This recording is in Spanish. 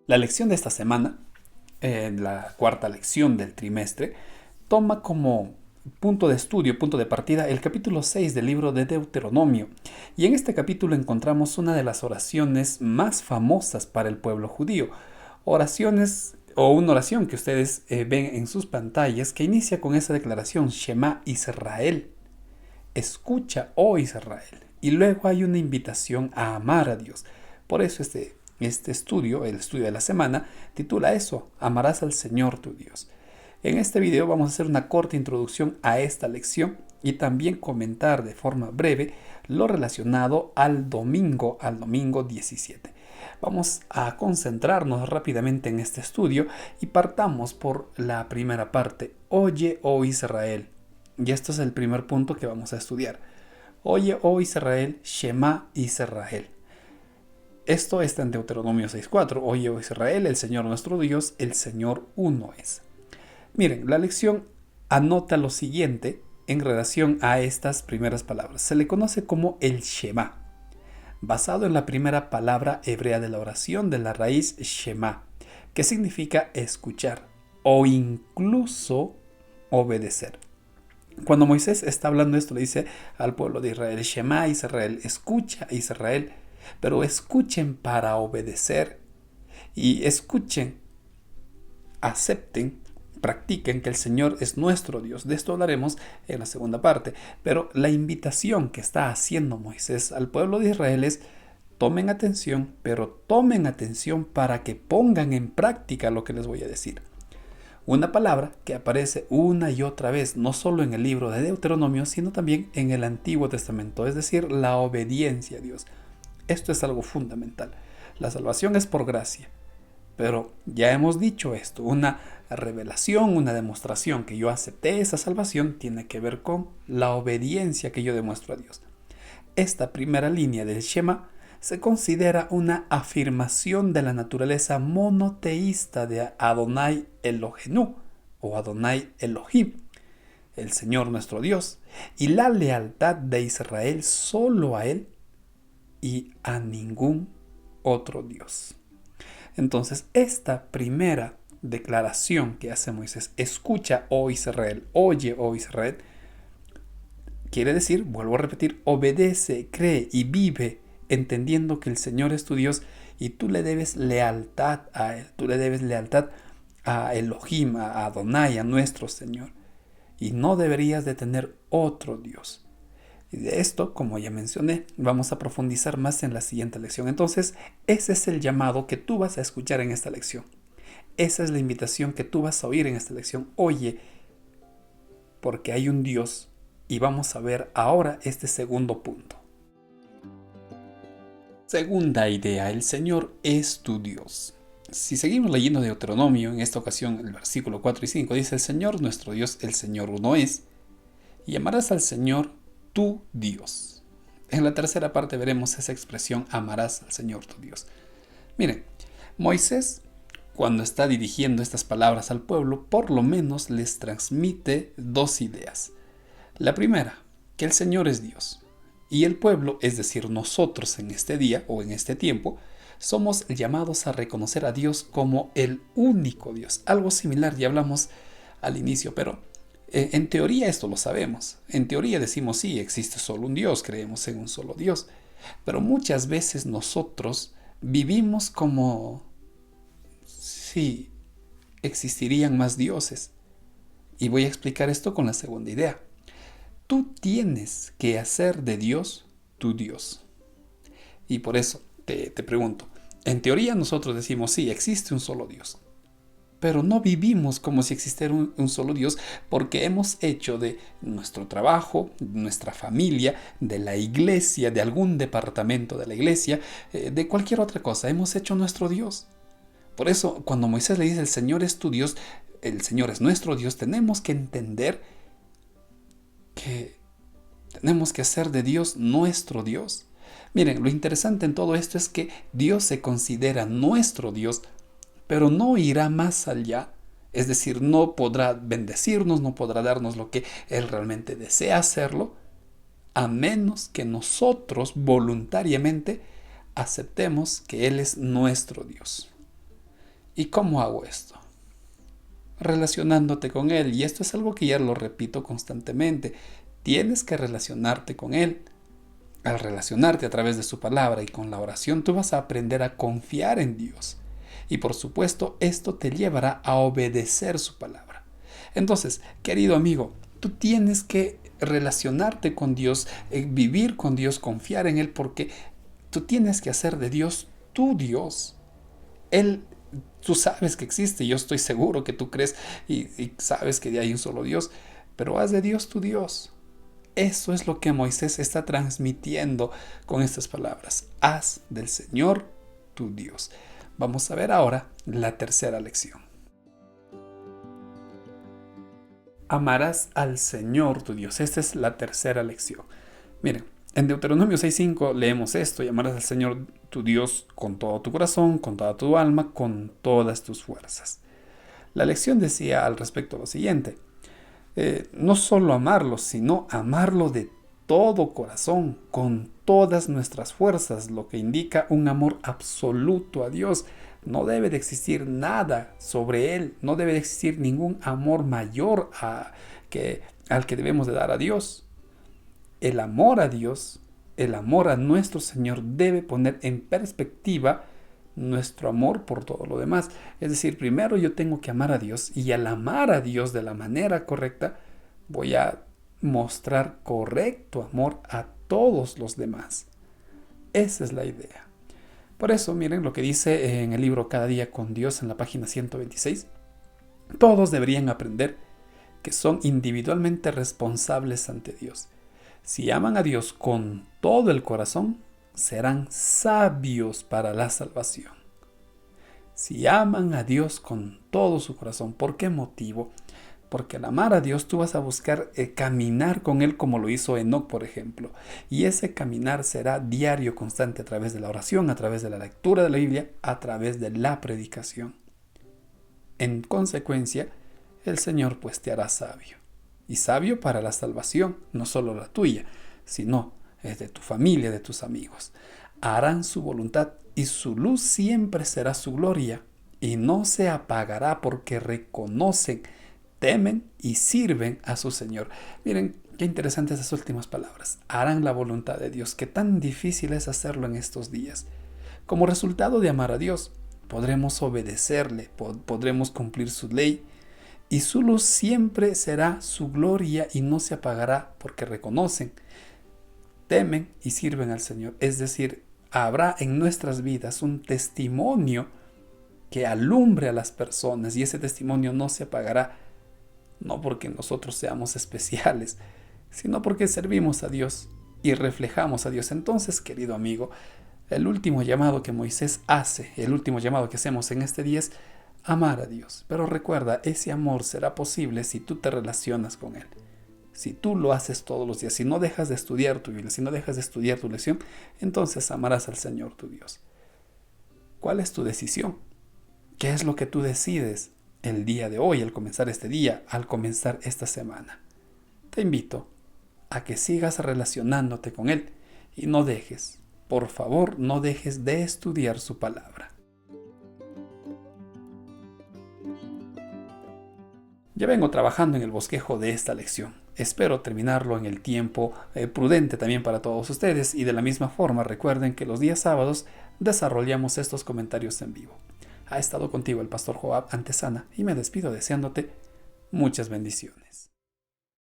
La lección de esta semana, la cuarta lección del trimestre, toma como punto de estudio, punto de partida, el capítulo 6 del libro de Deuteronomio. Y en este capítulo encontramos una de las oraciones más famosas para el pueblo judío. Oraciones o una oración que ustedes ven en sus pantallas que inicia con esa declaración: Shema Israel. Escucha, oh Israel. Y luego hay una invitación a amar a Dios. Por eso este estudio, el estudio de la semana, titula eso: Amarás al Señor tu Dios. En este video vamos a hacer una corta introducción a esta lección y también comentar de forma breve lo relacionado al domingo 17. Vamos a concentrarnos rápidamente en este estudio y partamos por la primera parte. Oye, oh Israel. Y esto es el primer punto que vamos a estudiar. Oye, oh Israel, Shema Israel. Esto está en Deuteronomio 6.4. Oye, oh Israel, el Señor nuestro Dios, el Señor uno es. Miren, la lección anota lo siguiente en relación a estas primeras palabras. Se le conoce como el Shema, basado en la primera palabra hebrea de la oración de la raíz Shema, que significa escuchar o incluso obedecer. Cuando Moisés está hablando esto, le dice al pueblo de Israel: Shema Israel, escucha Israel, pero escuchen para obedecer y escuchen, acepten, practiquen que el Señor es nuestro Dios. De esto hablaremos en la segunda parte. Pero la invitación que está haciendo Moisés al pueblo de Israel es: tomen atención, pero tomen atención para que pongan en práctica lo que les voy a decir. Una palabra que aparece una y otra vez, no solo en el libro de Deuteronomio, sino también en el Antiguo Testamento, es decir, la obediencia a Dios. Esto es algo fundamental. La salvación es por gracia. Pero ya hemos dicho esto, una revelación, una demostración que yo acepté esa salvación tiene que ver con la obediencia que yo demuestro a Dios. Esta primera línea del Shema se considera una afirmación de la naturaleza monoteísta de Adonai Elohenu o Adonai Elohim, el Señor nuestro Dios, y la lealtad de Israel solo a Él y a ningún otro Dios. Entonces, esta primera declaración que hace Moisés: escucha, oh Israel, oye, oh Israel, quiere decir, vuelvo a repetir, obedece, cree y vive entendiendo que el Señor es tu Dios y tú le debes lealtad a Él, tú le debes lealtad a Elohim, a Adonai, a nuestro Señor. Y no deberías de tener otro Dios. Y de esto, como ya mencioné, vamos a profundizar más en la siguiente lección. Entonces, ese es el llamado que tú vas a escuchar en esta lección. Esa es la invitación que tú vas a oír en esta lección. Oye, porque hay un Dios. Y vamos a ver ahora este segundo punto. Segunda idea: el Señor es tu Dios. Si seguimos leyendo Deuteronomio, en esta ocasión el versículo 4 y 5 dice: el Señor nuestro Dios, el Señor uno es, y amarás al Señor tu Dios. En la tercera parte veremos esa expresión: amarás al Señor tu Dios. Miren, Moisés, cuando está dirigiendo estas palabras al pueblo, por lo menos les transmite dos ideas. La primera, que el Señor es Dios. Y el pueblo, es decir, nosotros en este día o en este tiempo, somos llamados a reconocer a Dios como el único Dios. Algo similar ya hablamos al inicio, pero en teoría esto lo sabemos. En teoría decimos: sí, existe solo un Dios, creemos en un solo Dios. Pero muchas veces nosotros vivimos como si existirían más dioses. Y voy a explicar esto con la segunda idea. Tú tienes que hacer de Dios tu Dios. Y por eso te pregunto, en teoría nosotros decimos: sí, existe un solo Dios. Pero no vivimos como si existiera un solo Dios, porque hemos hecho de nuestro trabajo, nuestra familia, de la iglesia, de algún departamento de la iglesia, de cualquier otra cosa, hemos hecho nuestro Dios. Por eso, cuando Moisés le dice: el Señor es tu Dios, el Señor es nuestro Dios, tenemos que entender que tenemos que hacer de Dios nuestro Dios. Miren, lo interesante en todo esto es que Dios se considera nuestro Dios, pero no irá más allá. Es decir, no podrá bendecirnos, no podrá darnos lo que Él realmente desea hacerlo, a menos que nosotros voluntariamente aceptemos que Él es nuestro Dios. ¿Y cómo hago esto? Relacionándote con Él. Y esto es algo que ya lo repito constantemente. Tienes que relacionarte con Él. Al relacionarte a través de su palabra y con la oración, tú vas a aprender a confiar en Dios. Y por supuesto, esto te llevará a obedecer su palabra. Entonces, querido amigo, tú tienes que relacionarte con Dios, vivir con Dios, confiar en Él, porque tú tienes que hacer de Dios tu Dios. Él, tú sabes que existe, yo estoy seguro que tú crees y sabes que hay un solo Dios, pero haz de Dios tu Dios. Eso es lo que Moisés está transmitiendo con estas palabras. Haz del Señor tu Dios. Vamos a ver ahora la tercera lección. Amarás al Señor tu Dios. Esta es la tercera lección. Miren, en Deuteronomio 6:5 leemos esto: y amarás al Señor tu Dios con todo tu corazón, con toda tu alma, con todas tus fuerzas. La lección decía al respecto lo siguiente: no solo amarlo, sino amarlo de todo corazón, con todas nuestras fuerzas, lo que indica un amor absoluto a Dios. No debe de existir nada sobre Él, no debe de existir ningún amor mayor al que debemos de dar a Dios. El amor a Dios, el amor a nuestro Señor debe poner en perspectiva nuestro amor por todo lo demás. Es decir, primero yo tengo que amar a Dios, y al amar a Dios de la manera correcta, voy a mostrar correcto amor a todos los demás. Esa es la idea. Por eso, miren lo que dice en el libro Cada día con Dios, en la página 126. Todos deberían aprender que son individualmente responsables ante Dios. Si aman a Dios con todo el corazón, serán sabios para la salvación. Si aman a Dios con todo su corazón, ¿por qué motivo? Porque al amar a Dios tú vas a buscar caminar con Él como lo hizo Enoc, por ejemplo. Y ese caminar será diario, constante, a través de la oración, a través de la lectura de la Biblia, a través de la predicación. En consecuencia, el Señor pues te hará sabio. Y sabio para la salvación, no solo la tuya, sino de tu familia, de tus amigos. Harán su voluntad y su luz siempre será su gloria, y no se apagará porque reconocen, temen y sirven a su Señor. Miren, qué interesantes esas últimas palabras. Harán la voluntad de Dios. Qué tan difícil es hacerlo en estos días. Como resultado de amar a Dios, podremos obedecerle, podremos cumplir su ley, y su luz siempre será su gloria y no se apagará porque reconocen, temen y sirven al Señor. Es decir, habrá en nuestras vidas un testimonio que alumbre a las personas, y ese testimonio no se apagará, no porque nosotros seamos especiales, sino porque servimos a Dios y reflejamos a Dios. Entonces, querido amigo, el último llamado que Moisés hace, el último llamado que hacemos en este día es amar a Dios. Pero recuerda, ese amor será posible si tú te relacionas con Él. Si tú lo haces todos los días, si no dejas de estudiar tu Biblia, si no dejas de estudiar tu lección, entonces amarás al Señor tu Dios. ¿Cuál es tu decisión? ¿Qué es lo que tú decides el día de hoy, al comenzar este día, al comenzar esta semana? Te invito a que sigas relacionándote con Él y no dejes, por favor, no dejes de estudiar su palabra. Ya vengo trabajando en el bosquejo de esta lección. Espero terminarlo en el tiempo prudente también para todos ustedes, y de la misma forma recuerden que los días sábados desarrollamos estos comentarios en vivo. Ha estado contigo el pastor Joab Antesana y me despido deseándote muchas bendiciones.